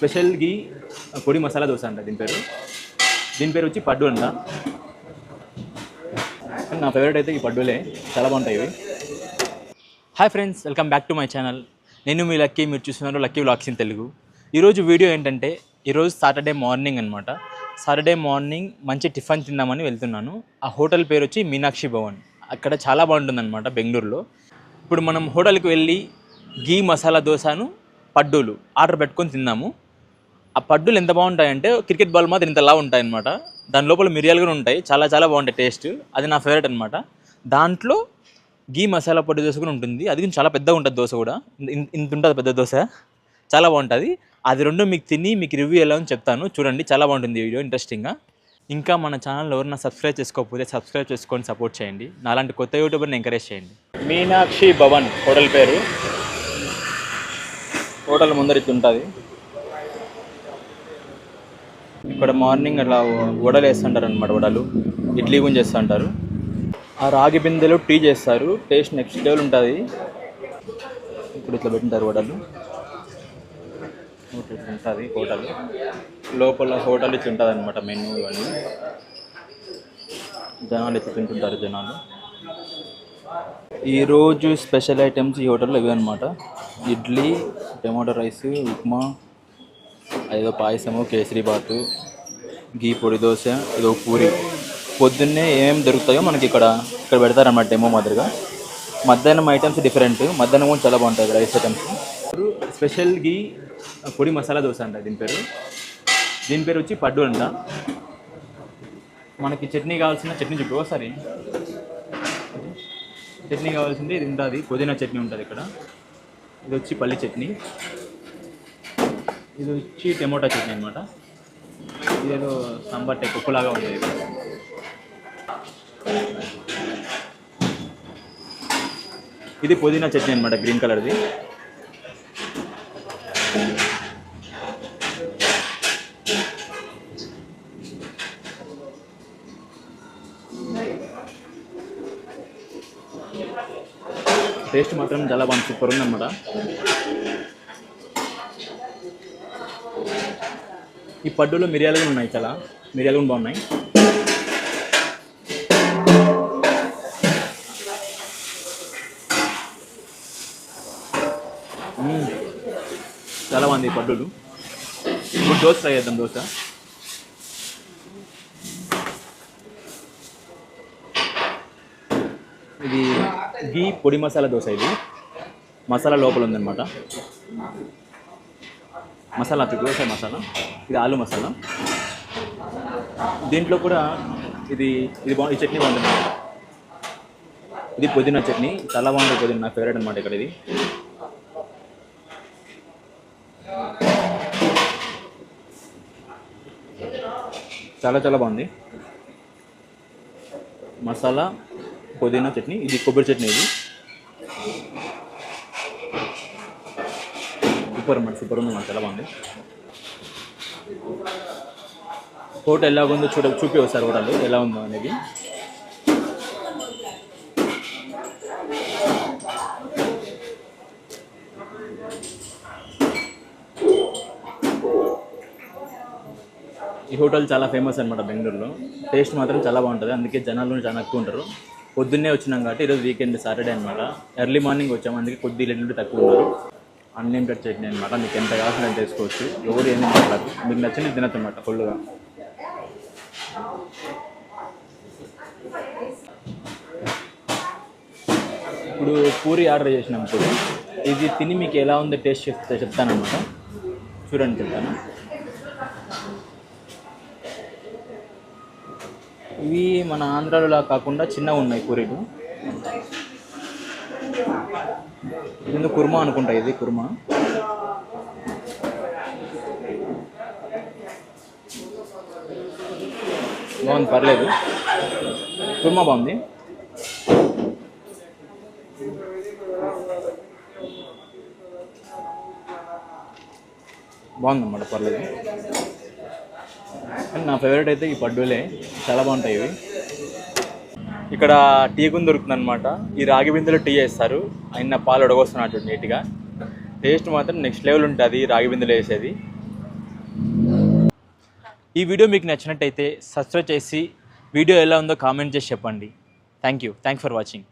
Special గీ పొడి మసాలా దోశ అంట దీని పేరు వచ్చి పడ్డు అంట. నా ఫేవరెట్ అయితే ఈ పడ్డులే, చాలా బాగుంటాయి ఇవి. Hi friends, welcome back to my channel. నేను మీ లక్కీ, మీరు చూస్తున్నారు లక్కీ వ్లాగ్స్ ఇన్ తెలుగు. ఈరోజు వీడియో ఏంటంటే, ఈరోజు సాటర్డే మార్నింగ్ అనమాట. సాటర్డే మార్నింగ్ మంచి టిఫిన్ తిందామని వెళ్తున్నాను. ఆ హోటల్ పేరు వచ్చి మీనాక్షి భవన్. అక్కడ చాలా బాగుంటుందన్నమాట బెంగళూరులో. ఇప్పుడు మనం హోటల్కి వెళ్ళి గీ మసాలా దోశను పడ్డూలు ఆర్డర్ పెట్టుకొని తిన్నాము. ఆ పడ్డూలు ఎంత బాగుంటాయంటే క్రికెట్ బాల్ మాత్రం ఇంతలా ఉంటాయన్నమాట. దాని లోపల మిరియాలు కూడా ఉంటాయి, చాలా చాలా బాగుంటాయి టేస్ట్. అది నా ఫేవరెట్ అనమాట. దాంట్లో గీ మసాలా పొడి దోశ కూడా ఉంటుంది. అది కూడా చాలా పెద్దగా ఉంటుంది దోశ కూడా, ఇంత ఉంటుంది పెద్ద దోశ, చాలా బాగుంటుంది. అది రెండు మీకు తిని మీకు రివ్యూ ఎలా అని చెప్తాను, చూడండి. చాలా బాగుంటుంది వీడియో, ఇంట్రెస్టింగ్గా. ఇంకా మన ఛానల్ ఎవరైనా సబ్స్క్రైబ్ చేసుకోకపోతే సబ్స్క్రైబ్ చేసుకొని సపోర్ట్ చేయండి. నాలాంటి కొత్త యూట్యూబర్ని ఎంకరేజ్ చేయండి. మీనాక్షి భవన్ హోటల్ పేరు. హోటల్ ముందర ఇది ఉంటుంది. ఇక్కడ మార్నింగ్ అట్లా వడలు వేస్తుంటారు అనమాట. వడలు ఇడ్లీ గురించి చేస్తుంటారు. ఆ రాగి బిందెలో టీ చేస్తారు, టేస్ట్ నెక్స్ట్ లెవెల్ ఉంటుంది. ఇప్పుడు ఇట్లా పెట్టింటారు వడలు. ఉంటుంది హోటల్ లోపల. హోటల్ ఇట్లా ఉంటుంది అనమాట. మెనూ కానీ జనాలు ఇట్లా తింటుంటారు జనాలు. ఈరోజు స్పెషల్ ఐటమ్స్ ఈ హోటల్లో ఇవి అనమాట. ఇడ్లీ, టమాటో రైస్, ఉప్మా, అదేదో పాయసము, కేసరి బాతు, గీ పొడి దోశ, ఏదో పూరి. పొద్దున్నే ఏమేమి దొరుకుతాయో మనకి ఇక్కడ పెడతారన్నమాట డెమో మాదిరిగా. మధ్యాహ్నం ఐటమ్స్ డిఫరెంట్. మధ్యాహ్నం కూడా చాలా బాగుంటాయి రైస్ ఐటమ్స్. స్పెషల్ గీ పొడి మసాలా దోశ అంట దీని పేరు వచ్చి పడ్డు అంట. మనకి చట్నీ కావాల్సిన చట్నీ చెప్పు ఒకసారి. చట్నీ కావాల్సింది ఇది ఉంటుంది, పుదీనా చట్నీ ఉంటుంది ఇక్కడ. ఇది వచ్చి పల్లి చట్నీ, ఇది వచ్చి టమోటా చట్నీ అనమాట. ఇదేదో సాంబార్ టైప్ ఉప్పులాగా ఉంటుంది. ఇది పుదీనా చట్నీ అనమాట, గ్రీన్ కలర్ది. టేస్ట్ మాత్రం చాలా బాగుంది, సూపర్ ఉందన్నమాట. ఈ పడ్డులో మిరియాలు కూడా ఉన్నాయి, చాలా మిరియాలు కూడా బాగున్నాయి. చాలా బాగుంది ఈ పడ్డులు. ఇప్పుడు దోశ ట్రై చేద్దాం. దోశ ఇది గీ పొడి మసాలా దోశ. ఇది మసాలా లోపల ఉందన్నమాట. మసాలా దోశ మసాలా. ఇది ఆలు మసాలా. దీంట్లో కూడా ఇది ఈ చట్నీ బాగుంటుంది. ఇది పుదీనా చట్నీ, చాలా బాగుంటుంది. పుదీనా నా ఫేవరెట్ అనమాట ఇక్కడ. ఇది చాలా చాలా బాగుంది. మసాలా పుదీనా చట్నీ, ఇది కొబ్బరి చట్నీ. ఇది సూపర్ అన్నమాట, సూపర్ ఉంది అన్నమాట, చాలా బాగుంది. హోటల్ ఎలా ఉందో చూపి వస్తారు. హోటల్ ఎలా ఉందో అనేది. ఈ హోటల్ చాలా ఫేమస్ అనమాట బెంగళూరులో. టేస్ట్ మాత్రం చాలా బాగుంటుంది, అందుకే జనాలు చాలా ఎక్కువ ఉంటారు. పొద్దున్నే వచ్చినాం కాబట్టి ఈరోజు వీకెండ్ సాటర్డే అనమాట. ఎర్లీ మార్నింగ్ వచ్చాము, అందుకే కొద్దిగా రెండు తక్కువ ఉన్నారు. అన్లిమిటెడ్ చట్నీ అనమాట, మీకు ఎంత కావాల్సిన ఎంత వేసుకోవచ్చు. ఎవరు ఏమి మాట్లాడదు, మీకు నచ్చింది తినచ్చు అనమాట ఫుల్గా. ఇప్పుడు పూరి ఆర్డర్ చేసినాం. ఇప్పుడు ఇది తిని మీకు ఎలా ఉందో టేస్ట్ చెప్తానమాట. చూడండి, చెప్తాను. ఇవి మన ఆంధ్రాలో కాకుండా చిన్నగా ఉన్నాయి పూరీలు. ఇది కుర్మా అనుకుంటా. ఇది కుర్మా. బాగుంది, పర్లేదు. కుర్మా బాగుంది. బాగుందన్నమాట, పర్లేదు. కానీ నా ఫేవరెట్ అయితే ఈ పడ్డూలే, చాలా బాగుంటాయి ఇవి. ఇక్కడ టీ కూడా దొరుకుతుంది అనమాట. ఈ రాగి బిందెలో టీ చేస్తారు. ఆయన పాలు ఉడగొస్తున్నట్టు నీట్గా. టేస్ట్ మాత్రం నెక్స్ట్ లెవెల్ ఉంటుంది రాగి బిందెలో వేసేది. ఈ వీడియో మీకు నచ్చినట్టయితే సబ్స్క్రైబ్ చేసి వీడియో ఎలా ఉందో కామెంట్ చేసి చెప్పండి. Thank you for watching.